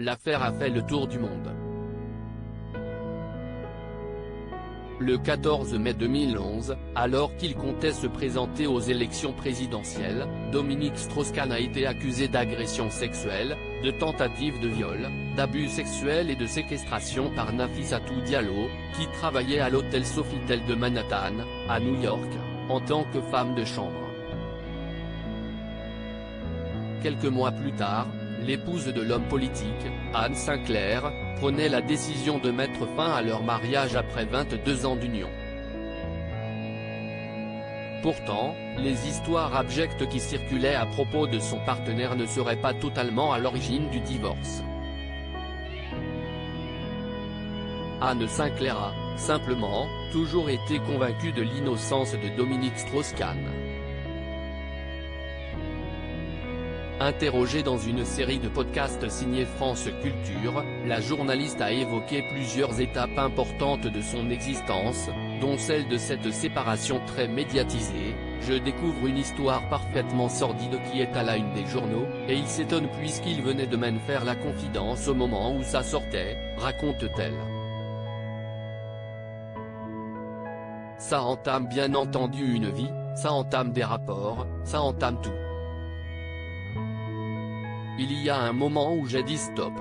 l'affaire a fait le tour du monde. Le 14 mai 2011, alors qu'il comptait se présenter aux élections présidentielles, Dominique Strauss-Kahn a été accusé d'agression sexuelle, de tentative de viol, d'abus sexuels et de séquestration par Nafissatou Diallo, qui travaillait à l'hôtel Sofitel de Manhattan, à New York, en tant que femme de chambre. Quelques mois plus tard, l'épouse de l'homme politique, Anne Sinclair, prenait la décision de mettre fin à leur mariage après 22 ans d'union. Pourtant, les histoires abjectes qui circulaient à propos de son partenaire ne seraient pas totalement à l'origine du divorce. Anne Sinclair a, simplement, toujours été convaincue de l'innocence de Dominique Strauss-Kahn. Interrogée dans une série de podcasts signés France Culture, la journaliste a évoqué plusieurs étapes importantes de son existence, dont celle de cette séparation très médiatisée. « Je découvre une histoire parfaitement sordide qui est à la une des journaux, et il s'étonne puisqu'il venait de m'en faire la confidence au moment où ça sortait », raconte-t-elle. Ça entame bien entendu une vie, ça entame des rapports, ça entame tout. Il y a un moment où j'ai dit stop.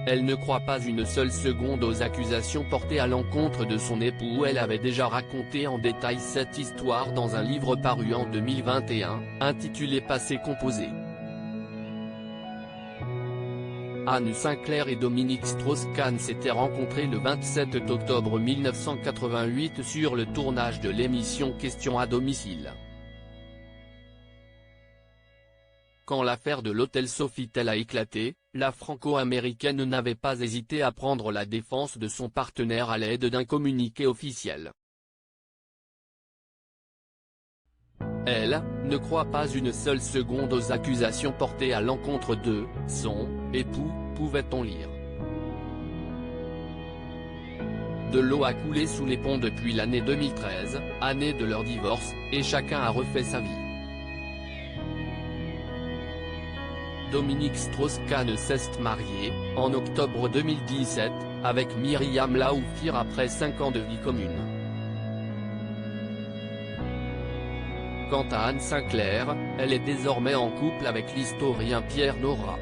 Elle ne croit pas une seule seconde aux accusations portées à l'encontre de son époux. Elle avait déjà raconté en détail cette histoire dans un livre paru en 2021, intitulé Passé composé. Anne Sinclair et Dominique Strauss-Kahn s'étaient rencontrés le 27 octobre 1988 sur le tournage de l'émission Question à domicile. Quand l'affaire de l'hôtel Sofitel a éclaté, la franco-américaine n'avait pas hésité à prendre la défense de son partenaire à l'aide d'un communiqué officiel. Elle ne croit pas une seule seconde aux accusations portées à l'encontre de son époux, pouvait-on lire. De l'eau a coulé sous les ponts depuis l'année 2013, année de leur divorce, et chacun a refait sa vie. Dominique Strauss-Kahn s'est marié, en octobre 2017, avec Myriam Laoufir après 5 ans de vie commune. Quant à Anne Sinclair, elle est désormais en couple avec l'historien Pierre Nora.